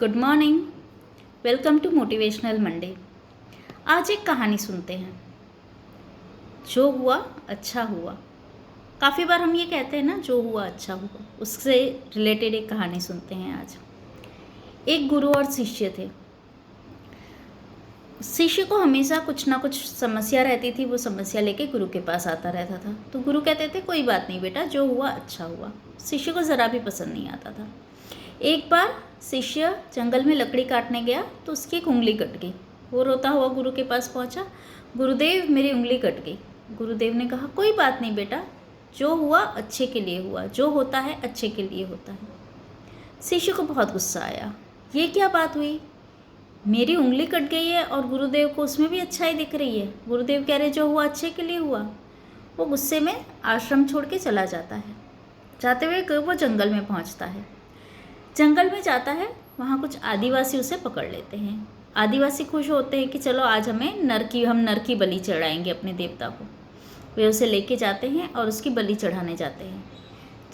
Good morning. Welcome to motivational Monday. आज एक कहानी सुनते हैं। जो हुआ अच्छा हुआ। काफ़ी बार हम ये कहते हैं ना, जो हुआ अच्छा हुआ। उससे रिलेटेड एक कहानी सुनते हैं आज। एक गुरु और शिष्य थे। शिष्य को हमेशा कुछ ना कुछ समस्या रहती थी। वो समस्या लेके गुरु के पास आता रहता था। तो गुरु कहते थे कोई बात नहीं बेटा, जो हुआ अच्छा हुआ। शिष्य को ज़रा भी पसंद नहीं आता था। एक बार शिष्य जंगल में लकड़ी काटने गया तो उसकी एक उंगली कट गई। वो रोता हुआ गुरु के पास पहुंचा, गुरुदेव मेरी उंगली कट गई। गुरुदेव ने कहा कोई बात नहीं बेटा, जो हुआ अच्छे के लिए हुआ, जो होता है अच्छे के लिए होता है। शिष्य को बहुत गुस्सा आया, ये क्या बात हुई, मेरी उंगली कट गई है और गुरुदेव को उसमें भी अच्छाई दिख रही है। गुरुदेव कह रहे जो हुआ अच्छे के लिए हुआ। वो गुस्से में आश्रम छोड़ के चला जाता है। जाते हुए वो जंगल में पहुंचता है। जंगल में जाता है, वहाँ कुछ आदिवासी उसे पकड़ लेते हैं। आदिवासी खुश होते हैं कि चलो आज हम नर की बलि चढ़ाएंगे अपने देवता को। वे उसे लेके जाते हैं और उसकी बलि चढ़ाने जाते हैं।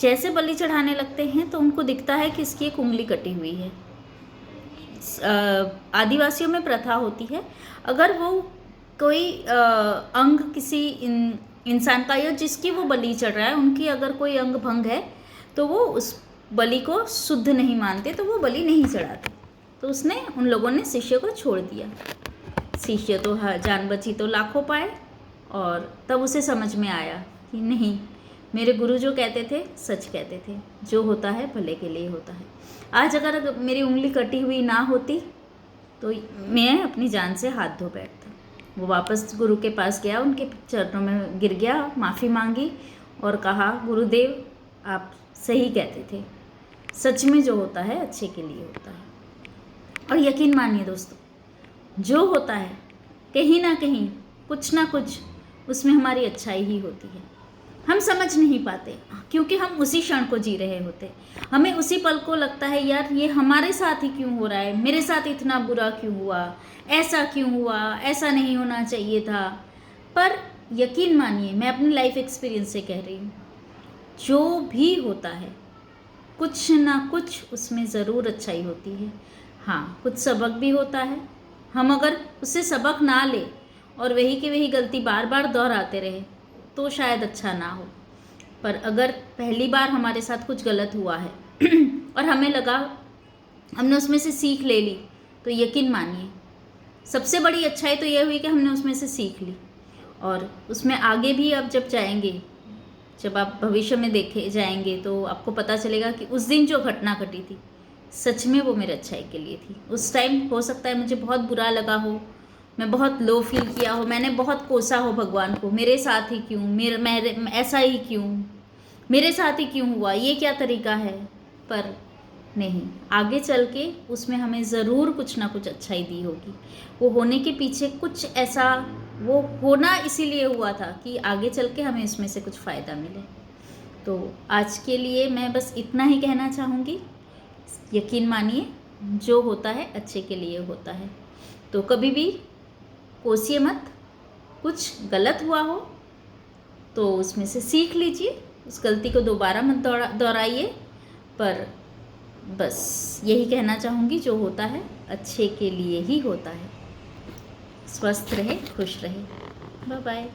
जैसे बलि चढ़ाने लगते हैं तो उनको दिखता है कि इसकी एक उंगली कटी हुई है। आदिवासियों में प्रथा होती है, अगर वो कोई अंग किसी इंसान का या जिसकी वो बलि चढ़ रहा है, उनकी अगर कोई अंग भंग है तो वो उस बलि को शुद्ध नहीं मानते, तो वो बलि नहीं चढ़ाते। तो उसने उन लोगों ने शिष्य को छोड़ दिया। शिष्य तो जान बची तो लाखों पाए। और तब उसे समझ में आया कि नहीं, मेरे गुरु जो कहते थे सच कहते थे, जो होता है भले के लिए होता है। आज अगर मेरी उंगली कटी हुई ना होती तो मैं अपनी जान से हाथ धो बैठता। वो वापस गुरु के पास गया, उनके चरणों में गिर गया, माफ़ी मांगी और कहा गुरुदेव आप सही कहते थे, सच में जो होता है अच्छे के लिए होता है। और यकीन मानिए दोस्तों, जो होता है कहीं ना कहीं कुछ ना कुछ उसमें हमारी अच्छाई ही होती है। हम समझ नहीं पाते क्योंकि हम उसी क्षण को जी रहे होते। हमें उसी पल को लगता है यार ये हमारे साथ ही क्यों हो रहा है, मेरे साथ इतना बुरा क्यों हुआ, ऐसा क्यों हुआ, ऐसा नहीं होना चाहिए था। पर यकीन मानिए, मैं अपनी लाइफ एक्सपीरियंस से कह रही हूँ, जो भी होता है कुछ ना कुछ उसमें ज़रूर अच्छाई होती है। हाँ, कुछ सबक भी होता है। हम अगर उससे सबक ना ले और वही की वही गलती बार बार दोहराते रहे तो शायद अच्छा ना हो। पर अगर पहली बार हमारे साथ कुछ गलत हुआ है और हमें लगा हमने उसमें से सीख ले ली, तो यकीन मानिए सबसे बड़ी अच्छाई तो यह हुई कि हमने उसमें से सीख ली। और उसमें आगे भी अब जब जाएंगे, जब आप भविष्य में देखे जाएंगे तो आपको पता चलेगा कि उस दिन जो घटना घटी थी सच में वो मेरे अच्छाई के लिए थी। उस टाइम हो सकता है मुझे बहुत बुरा लगा हो, मैं बहुत लो फील किया हो, मैंने बहुत कोसा हो भगवान को, मेरे साथ ही क्यों, मेरे ऐसा ही क्यों, मेरे साथ ही क्यों हुआ, ये क्या तरीका है। पर नहीं, आगे चल के उसमें हमें ज़रूर कुछ ना कुछ अच्छाई दी होगी। वो होने के पीछे कुछ ऐसा, वो होना इसीलिए हुआ था कि आगे चल के हमें इसमें से कुछ फ़ायदा मिले। तो आज के लिए मैं बस इतना ही कहना चाहूँगी, यकीन मानिए जो होता है अच्छे के लिए होता है। तो कभी भी कोसिए मत, कुछ गलत हुआ हो तो उसमें से सीख लीजिए, उस गलती को दोबारा मत दोहराइए। पर बस यही कहना चाहूँगी, जो होता है अच्छे के लिए ही होता है। स्वस्थ रहे, खुश रहे। Bye bye.